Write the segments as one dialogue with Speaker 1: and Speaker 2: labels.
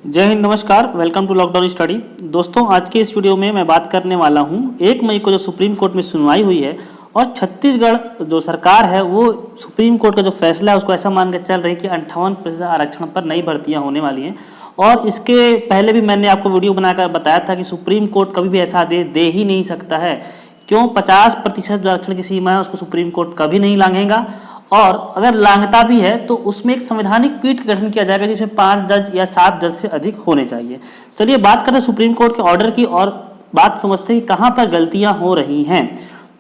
Speaker 1: जय हिंद, नमस्कार। Welcome to lockdown study. दोस्तों, आज के इस वीडियो में मैं बात करने वाला हूं 1 मई को जो सुप्रीम कोर्ट में सुनवाई हुई है और छत्तीसगढ़ जो सरकार है वो सुप्रीम कोर्ट का जो फैसला है उसको ऐसा मान के चल रही है कि 58% आरक्षण पर नई भर्तियां होने वाली हैं। और इसके पहले भी मैंने आपको वीडियो बनाकर बताया था कि सुप्रीम कोर्ट कभी भी ऐसा आदेश दे ही नहीं सकता है। क्यों? 50% जो आरक्षण की सीमा है उसको सुप्रीम कोर्ट कभी नहीं लांघेगा, और अगर लांघता भी है तो उसमें एक संवैधानिक पीठ का गठन किया जाएगा जिसमें 5 जज या 7 जज से अधिक होने चाहिए। चलिए बात करते हैं सुप्रीम कोर्ट के ऑर्डर की और बात समझते हैं कि कहाँ पर गलतियां हो रही हैं।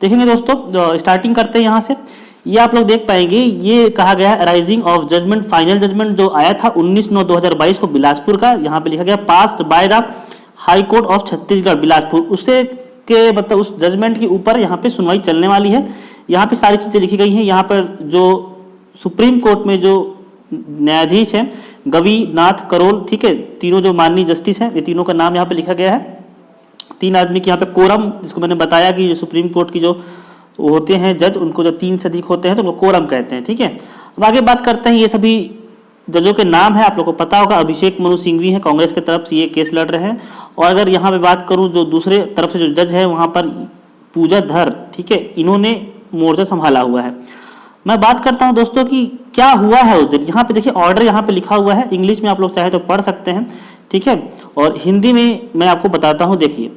Speaker 1: देखेंगे दोस्तों, स्टार्टिंग करते हैं यहाँ से। ये आप लोग देख पाएंगे, ये कहा गया है rising of judgement, final judgement जो आया था 19/9/2022 को बिलासपुर का, यहाँ पे लिखा गया passed by the High court of Chhattisgarh Bilaspur. उससे के मतलब उस जजमेंट के ऊपर यहाँ पे सुनवाई चलने वाली है। यहाँ पे सारी चीजें लिखी गई हैं। यहाँ पर जो सुप्रीम कोर्ट में जो न्यायाधीश हैं गवी नाथ करोल, ठीक है, तीनों जो माननीय जस्टिस हैं, ये तीनों का नाम यहाँ पे लिखा गया है। 3 आदमी की यहाँ पे कोरम, जिसको मैंने बताया कि सुप्रीम कोर्ट की जो होते हैं जज, उनको जो 3 से अधिक होते हैं तो उनको कोरम कहते हैं, ठीक है। अब आगे बात करते हैं, ये सभी जजों के नाम है, आप लोग को पता होगा। अभिषेक मनु सिंघवी हैं, कांग्रेस की तरफ से ये केस लड़ रहे हैं। और अगर यहाँ पे बात करूँ जो दूसरे तरफ से जो जज है वहाँ पर पूजा धर, ठीक है, इन्होंने मोर्चा संभाला हुआ है। मैं बात करता हूँ दोस्तों कि क्या हुआ है उस दिन। यहाँ पे देखिए ऑर्डर यहाँ पे लिखा हुआ है, इंग्लिश में आप लोग चाहे तो पढ़ सकते हैं, ठीक है, और हिंदी में मैं आपको बताता हूँ। देखिए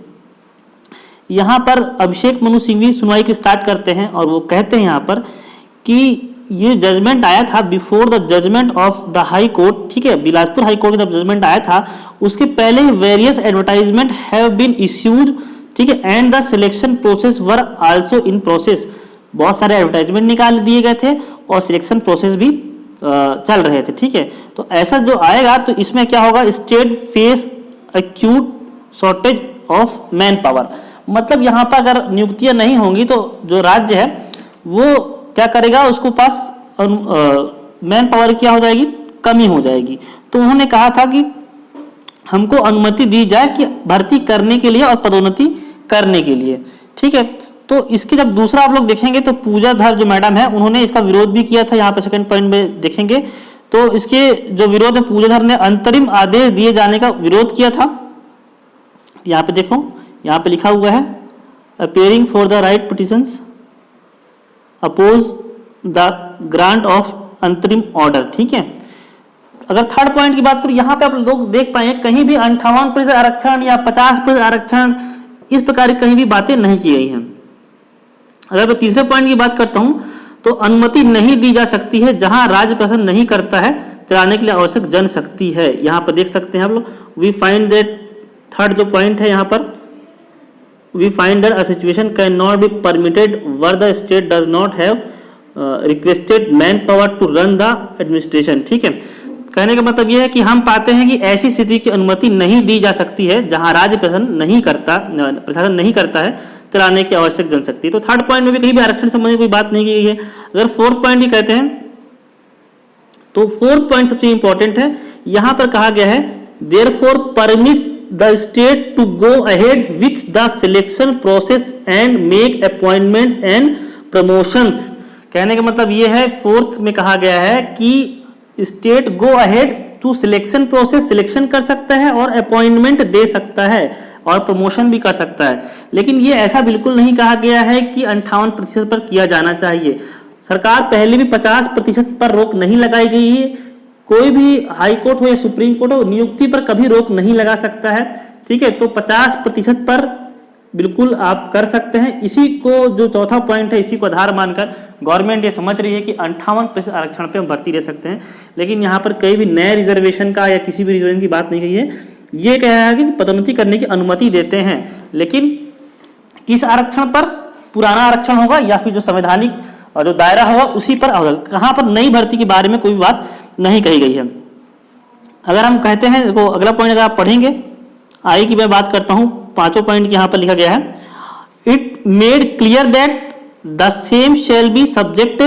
Speaker 1: यहाँ पर अभिषेक मनु सिंघवी सुनवाई की स्टार्ट करते हैं और वो कहते हैं यहाँ पर कि ये जजमेंट आया था before the judgement of the High Court, ठीक है, बिलासपुर हाई कोर्ट का जब जजमेंट आया था उसके पहले ही various advertisement have been issued, ठीक है, and the selection process were also in process. बहुत सारे एडवर्टाइजमेंट निकाल दिए गए थे और सिलेक्शन प्रोसेस भी चल रहे थे, ठीक है। तो ऐसा जो आएगा तो इसमें क्या होगा, state face acute shortage of man power. मतलब यहाँ पर अगर नियुक्तियां नहीं होंगी तो जो राज्य है वो क्या करेगा, उसको पास मैन पावर क्या हो जाएगी, कमी हो जाएगी। तो उन्होंने कहा था कि हमको अनुमति दी जाए कि भर्ती करने के लिए और पदोन्नति करने के लिए, ठीक है। तो इसके जब दूसरा आप लोग देखेंगे तो पूजा धर जो मैडम है उन्होंने इसका विरोध भी किया था। यहाँ पे सेकंड पॉइंट में देखेंगे तो इसके जो विरोध है, पूजा धर ने अंतरिम आदेश दिए जाने का विरोध किया था। यहाँ पे देखो, यहाँ पे लिखा हुआ है appearing for the writ petitions oppose the grant of अंतरिम ऑर्डर, ठीक है। अगर थर्ड पॉइंट की बात करूं, यहाँ पे आप लोग देख पाएंगे कहीं भी 58% आरक्षण या 50% आरक्षण इस प्रकार की कहीं भी बातें नहीं की गई हैं। अगर मैं तीसरे पॉइंट की बात करता हूं तो अनुमति नहीं दी जा सकती है जहां राज्य प्रशासन नहीं करता है, चलाने के लिए आवश्यक जनशक्ति है। यहाँ पर देख सकते हैं आप लोग, वी फाइंड दैट, थर्ड जो पॉइंट है यहाँ पर, we find that a situation cannot be permitted where the state does not have requested manpower to run the administration, ठीक है। कहने का मतलब यह है कि हम पाते हैं कि ऐसी स्थिति की अनुमति नहीं दी जा सकती है जहां राज्य प्रशासन नहीं करता है चलाने की आवश्यक जनशक्ति। तो थर्ड पॉइंट में भी कहीं भी आरक्षण संबंधी कोई बात नहीं की गई है। अगर फोर्थ पॉइंट ही कहते हैं तो फोर्थ पॉइंट सबसे इंपॉर्टेंट है। यहां पर कहा गया है therefore permit the state to go ahead with the selection process and make appointments and promotions। कहने का मतलब ये है, फोर्थ में कहा गया है कि state go ahead to selection process, selection कर सकता है और अपॉइंटमेंट दे सकता है और प्रमोशन भी कर सकता है। लेकिन ये ऐसा बिल्कुल नहीं कहा गया है कि 58% पर किया जाना चाहिए। सरकार पहले भी 50% पर रोक नहीं लगाई गई है। कोई भी हाई कोर्ट हो या सुप्रीम कोर्ट हो, नियुक्ति पर कभी रोक नहीं लगा सकता है, ठीक है। तो 50% पर बिल्कुल आप कर सकते हैं। इसी को जो चौथा पॉइंट है, इसी को आधार मानकर गवर्नमेंट ये समझ रही है कि 58% आरक्षण पे हम भर्ती ले सकते हैं। लेकिन यहाँ पर कहीं भी नए रिजर्वेशन का या किसी भी रिजर्वेशन की बात नहीं कही है। ये कह रहा है कि पदोन्नति करने की अनुमति देते हैं, लेकिन किस आरक्षण पर, पुराना आरक्षण होगा या फिर जो संवैधानिक और जो दायरा होगा उसी पर होगा। कहाँ पर नई भर्ती के बारे में कोई बात नहीं कही गई है। अगर हम कहते हैं, देखो अगला पॉइंट अगर आप पढ़ेंगे, आई की मैं बात करता हूं, 5वां पॉइंट यहाँ पर लिखा गया है it made clear that the same shall be subject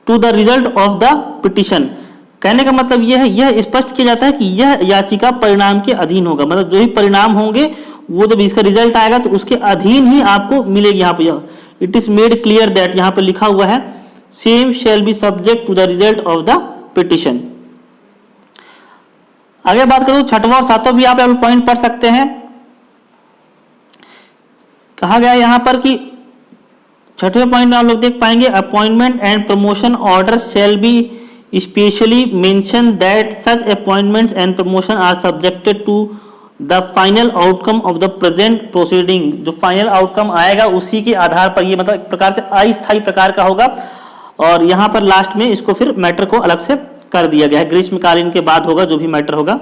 Speaker 1: to the result of the petition. कहने का मतलब यह है, यह स्पष्ट किया जाता है कि यह याचिका परिणाम के अधीन होगा। मतलब जो ही परिणाम होंगे वो जब इसका रिजल्ट आएगा तो उसके अधीन ही आपको मिलेगी। यहाँ पर it is made clear that, यहाँ पर लिखा हुआ है same shall be subject to the result of the petition. आगे बात करूं छठवां और सातवां भी आप पॉइंट पढ़ सकते हैं। कहा गया यहां पर कि छठवें पॉइंट में आप लोग देख पाएंगे, appointment and promotion order shall be specially mention that such appointments and promotion are subjected to the final outcome of the present proceeding. जो फाइनल आउटकम आएगा उसी के आधार पर, ये मतलब एक प्रकार से अस्थायी प्रकार का होगा। और यहाँ पर लास्ट में इसको फिर मैटर को अलग से कर दिया गया है, ग्रीष्मकालीन के बाद होगा जो भी मैटर होगा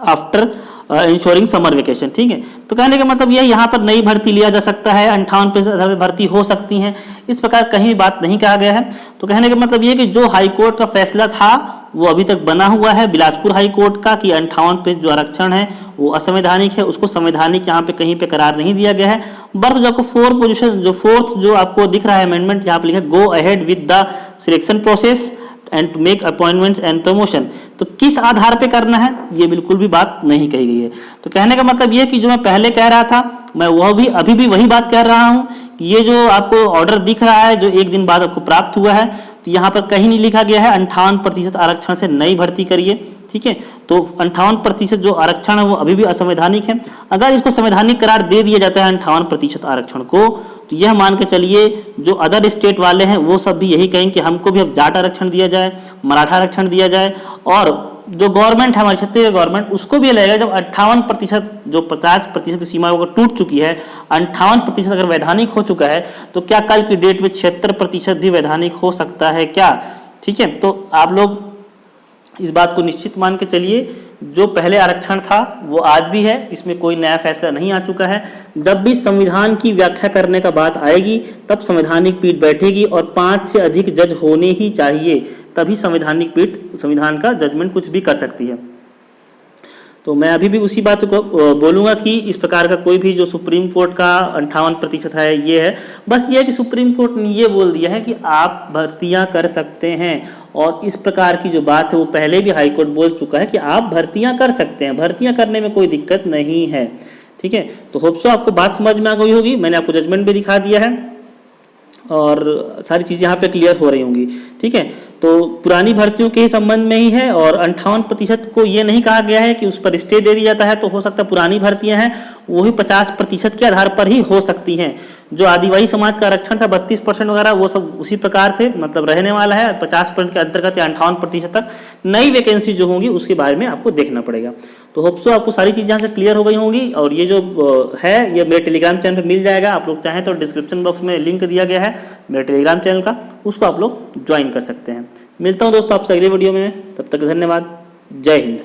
Speaker 1: आफ्टर इंश्योरिंग समर वेकेशन। ठीक है, तो कहने का मतलब यह यहाँ पर नई भर्ती लिया जा सकता है, 58% भर्ती हो सकती है, इस प्रकार कहीं बात नहीं कहा गया है। तो कहने का मतलब यह कि जो हाईकोर्ट का फैसला था वो अभी तक बना हुआ है बिलासपुर हाईकोर्ट का कि 58% जो आरक्षण है वो असंवैधानिक है, उसको संवैधानिक यहाँ पे कहीं पे करार नहीं दिया गया है। बर्थ जो आपको फोर्थ जो आपको दिख रहा है अमेंडमेंट, यहाँ पे लिखा है go ahead with the selection process and to make appointments and promotion. तो किस आधार पे करना है ये बिल्कुल भी बात नहीं कही गई है। तो कहने का मतलब ये कि जो मैं पहले कह रहा था मैं वह भी अभी भी वही बात कह रहा हूं कि ये जो आपको ऑर्डर दिख रहा है जो एक दिन बाद आपको प्राप्त हुआ है, तो यहाँ पर कहीं नहीं लिखा गया है 58% आरक्षण से नई भर्ती करिए। ठीक है, तो 58% जो आरक्षण है वो अभी भी असंवैधानिक है। अगर इसको संवैधानिक करार दे दिया जाता है 58% आरक्षण को, तो यह मान के चलिए जो अदर स्टेट वाले हैं वो सब भी यही कहेंगे कि हमको भी अब जाट आरक्षण दिया जाए, मराठा आरक्षण दिया जाए। और जो गवर्नमेंट है हमारी छत्तीसगढ़ गवर्नमेंट, उसको भी लगेगा जब 58% जो 50% की सीमा वो टूट चुकी है, 58% अगर वैधानिक हो चुका है, तो क्या कल की डेट में 76% भी वैधानिक हो सकता है क्या? ठीक है, तो आप लोग इस बात को निश्चित मान के चलिए जो पहले आरक्षण था वो आज भी है, इसमें कोई नया फैसला नहीं आ चुका है। जब भी संविधान की व्याख्या करने का बात आएगी तब संवैधानिक पीठ बैठेगी और 5 से अधिक जज होने ही चाहिए, तभी संवैधानिक पीठ संविधान का जजमेंट कुछ भी कर सकती है। तो मैं अभी भी उसी बात को बोलूँगा कि इस प्रकार का कोई भी जो सुप्रीम कोर्ट का 58% है ये है, बस ये है कि सुप्रीम कोर्ट ने ये बोल दिया है कि आप भर्तियां कर सकते हैं। और इस प्रकार की जो बात है वो पहले भी हाई कोर्ट बोल चुका है कि आप भर्तियां कर सकते हैं, भर्तियां करने में कोई दिक्कत नहीं है। ठीक है, तो होप सो आपको बात समझ में आ गई होगी। मैंने आपको जजमेंट भी दिखा दिया है और सारी चीज़ें यहाँ पे क्लियर हो रही होंगी। ठीक है, तो पुरानी भर्तियों के ही संबंध में ही है और 58% को ये नहीं कहा गया है कि उस पर स्टे दे दिया जाता है तो हो सकता है पुरानी भर्तियां हैं वही 50% के आधार पर ही हो सकती हैं। जो आदिवासी समाज का आरक्षण था 32% वगैरह वो सब उसी प्रकार से मतलब रहने वाला है। 50% के अंतर्गत या 58% तक नई वैकेंसी जो होंगी उसके बारे में आपको देखना पड़ेगा। तो होप सो आपको सारी चीज़ यहाँ से क्लियर हो गई होंगी। और ये जो है ये मेरे टेलीग्राम चैनल पर मिल जाएगा, आप लोग चाहें तो डिस्क्रिप्शन बॉक्स में लिंक दिया गया है मेरे टेलीग्राम चैनल का, उसको आप लोग ज्वाइन कर सकते हैं। मिलता हूँ दोस्तों आपसे अगले वीडियो में, तब तक धन्यवाद, जय हिंद।